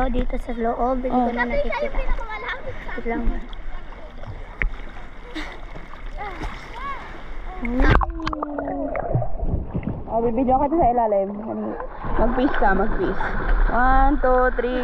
dito sa loob. Hindi ko na nakikita. Wait lang. Oh, bibidyo kita sa ilalim. Mag-peace ka, mag-peace. 1, 2, 3,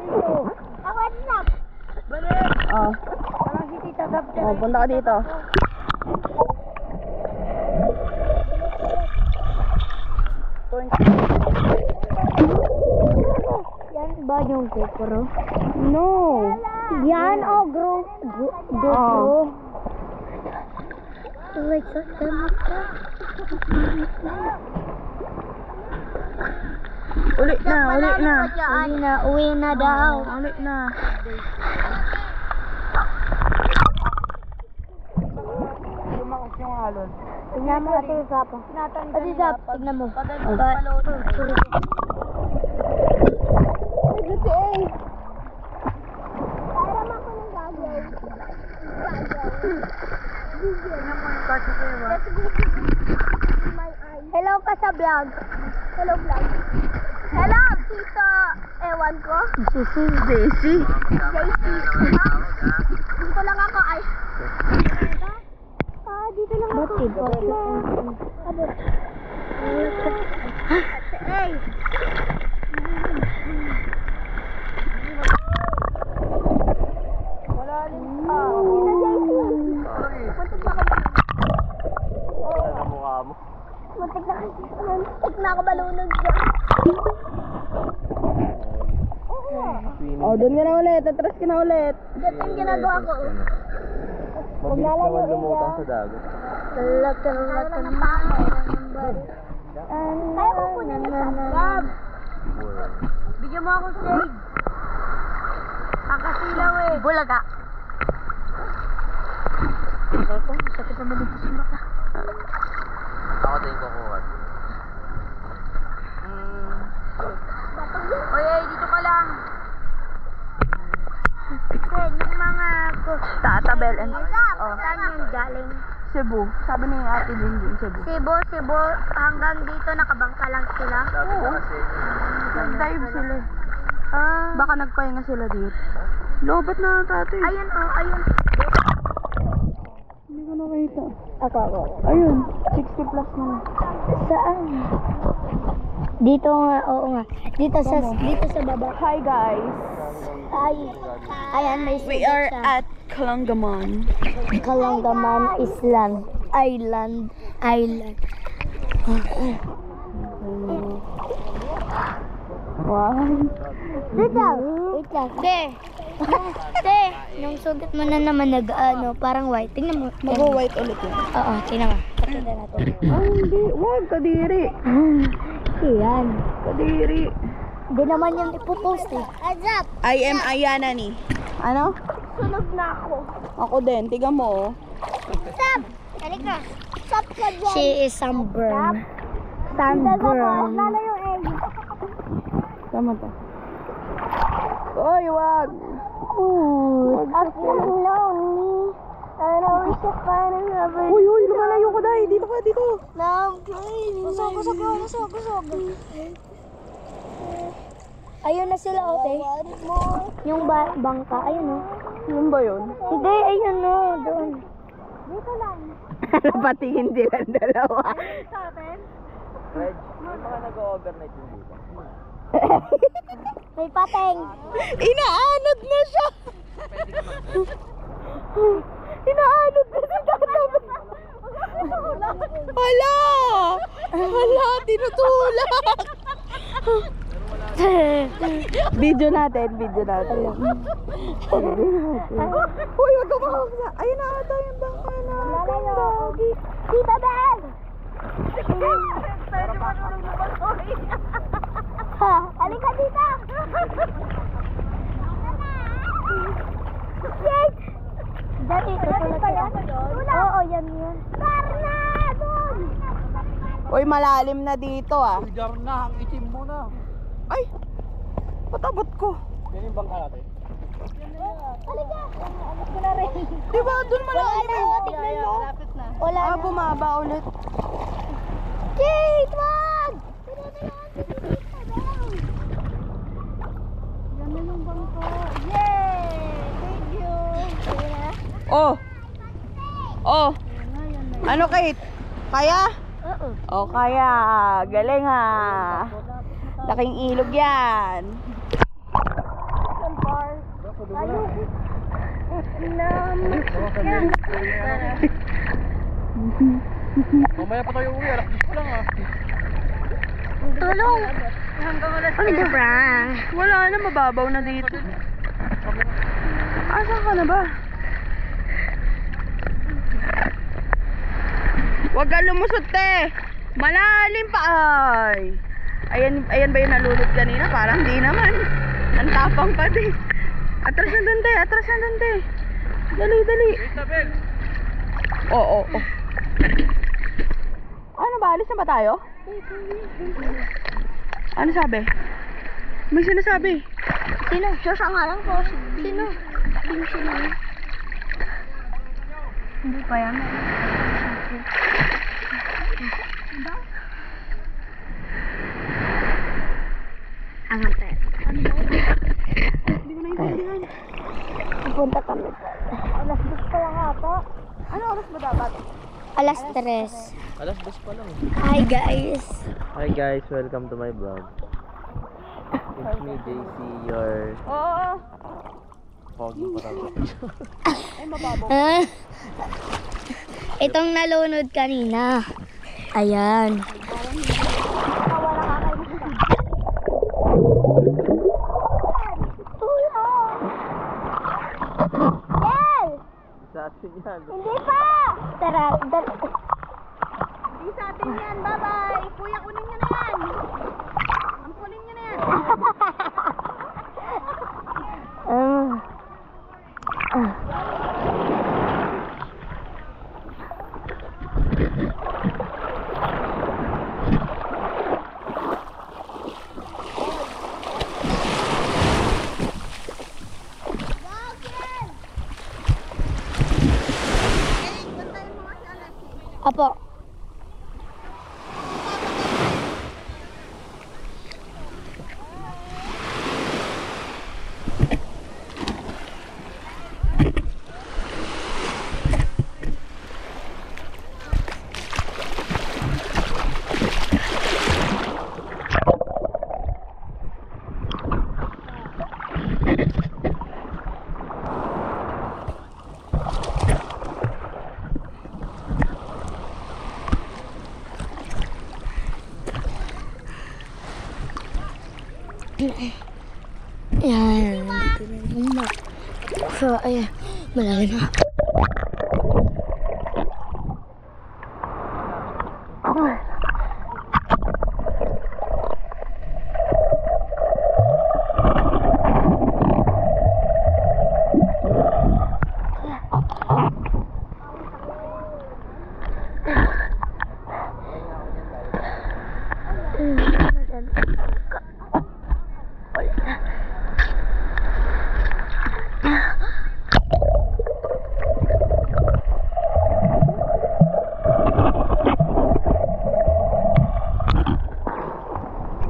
go. Ako na. Oh. Parang si Tita Gab. Oh, punta ka dito. Yan ba yung GoPro? No. Yan o GoPro. Like sa camera. Uli na, uli na. Uwi na daw. Uli na. Lumakas yung alon. Tingnan mo natin yung Zap. Ate Zap, tignan mo. Sorry. Hello ka sa vlog. Hello vlog. Hello, Tito. Ewan ko. Daisy. Dito lang ako ay. Dito lang ako. Hey. Wala rin Muntik na ako balunod dyan. Oh, doon ka na ulit. Atras ka na ulit. Dito yung ginagawa ko. Mabilis naman lumutang sa dagat. Latan ng pangay. Kaya ko po na Gab. Bigyan mo akong shade. Kakasilaw eh. Bulaga. Okay ko, sakit naman dito sa mata. Ako din kukuha. Oye, dito ka lang. Then, yung mga... Tatabel and... Oh. Saan yung galing? Cebu. Sabi ni Ate Jinjin, Cebu. Cebu, hanggang dito nakabangka lang sila. Sabi ko kasi, Nag-dive sila. Baka nagpahinga sila dito. Lobat na tatay. Ayun oh, ayun. Hindi ko nakita. Ako. Ayun, 60 plus na. Saan? Dito nga, oo nga. Dito sa baba. Hi guys. Ayan, may We are at Kalangaman. Kalangaman Island. Wow. Wait lang. Yung sugat mo na naman parang white. Tingnan mo. Mag-white ulit yun. Oo, tingnan mo. Pakita natin. Ay, hindi. Wag, kadiri. Yan. Kadiri. Hindi naman yung ipopost eh. Azap! I am Ayana ni. Ano? Sunog na ako. Ako din. Tiga mo. Stop! Halika. Stop ka dyan. She is sunburn. Sunburn. Lalo yung egg. Tama to. Oy, wag. Wag ka lonely. I know we should find another. Uy, lumalayo ko dahil. Dito ka, dito. Now I'm crazy. Kusog. Ayun na sila, ote. Yung bangka, ayun o. Yun ba yun? Hindi, ayun o. Doon. Dito lang. Patingin silang dalawa. Sa atin? Reg, yung mga nag-overnight yung dito. May pateng. Inaanod na siya. Inaanod na siya. Hala, tinutulak. Video natin. Uy, wag ka makakasa. Ayun na ata yung bangka na. Lalayo. Tita Bel! Ha, halika dito! Shit! Dati, tutulog sila. Oo, yan. Karna! Doon! Uy, malalim na dito ah. Uy, Darna, ang itim mo na. Ay, patabot ko. Yan yung bangka natin. Halika! Alis ko na rin. Diba, dun malalim eh. Tignan mo. Wala na. Bumaba ulit. Kate, wag! Oh! Oh! Ano, Kate? Kaya? Oo. Oh, kaya. Galing ha. Laking ilog yan. Mamaya pa tayo uwi, alas 10 pa lang ah. Tulong! Ano ba, bra? Wala na, mababaw na dito. Asan ka na ba? Huwag ka lumusot, te. Malalim pa. Ay. Ayan ba yung nalulot kanina? Parang di naman. Ang tapang pa, te. Atras na dun, te. Atras na dun, te. Dali, dali. Isabel! Oo, oo. Ano ba? Alis na ba tayo? Ano sabi? May sinasabi. Sino? Siya sa ngalan ko. Sino? Sino? Hindi pa yan. Ang ate. Hindi ko naiintindihan. Pupunta kami. Alas 2 pa lang ata. Ano oras ba dapat? Alas 3. Alas 10 pa lang. Hi guys. Hi guys, welcome to my vlog. It's me, JC, your Oo. foggy patawag. Ay, mababaw. Itong nalunod kanina. Ayan. Yes! Sa atin yan. Hindi pa! Tara, Hindi sa atin yan. Bye-bye. Kuya, kunin nyo na yan. Ang kunin nyo na yan. Apo. Ayan, nandito na yung umak. So, ayan, malalim na.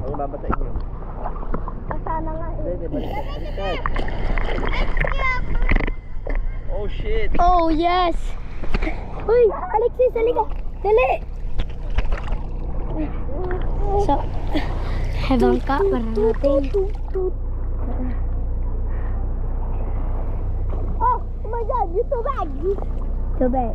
Ang baba sa inyo. Kasana nga eh. Hindi, baliktad. Baliktad. Oh shit! Oh, yes! Uy, Alexis, halika! Dali! So, habang ka, para natin. Oh my God, you're so bad! So bad.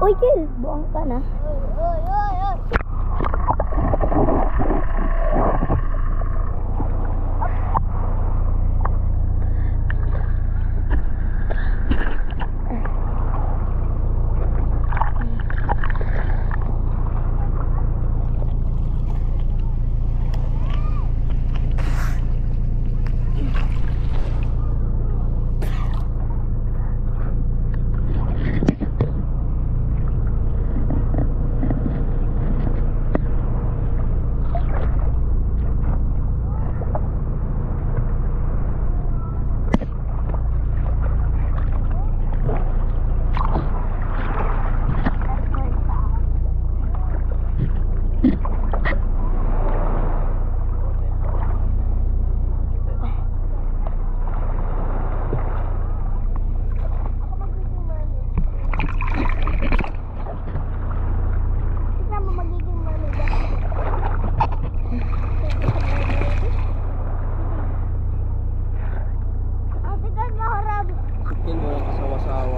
Uy, Kil, buang ka na.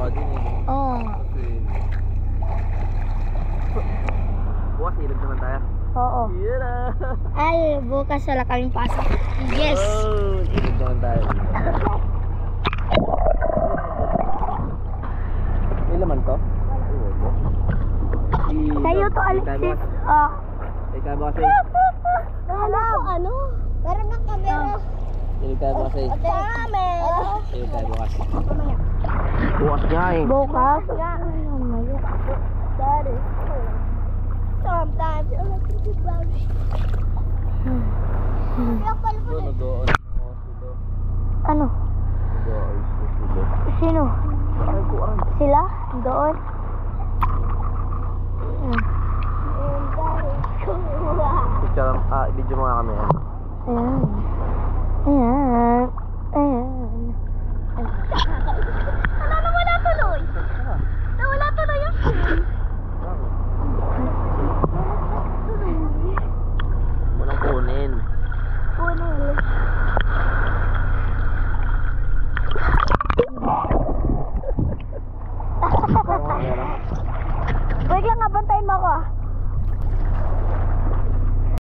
ka din eh. Oo. Kasi... Bukas, ilog naman tayo. Oo. Yeah! Ay, bukas wala kaming pasok. Yes! Oh, ilog naman tayo. May laman to? Sa'yo to, Alexis. Oh. Ikaw ba kasi? Ano? Meron ng kamera. Ikaw ba kasi? Camera. Ikaw bukas. Bukas nga eh. Bukas? That is cool. Sometimes I like to be brownish. Doon, nag-o-on mo sila. Ano? Nag-o-on mo sila. Sino? Sila? Doon? Picture, video mo nga kami. Ayan.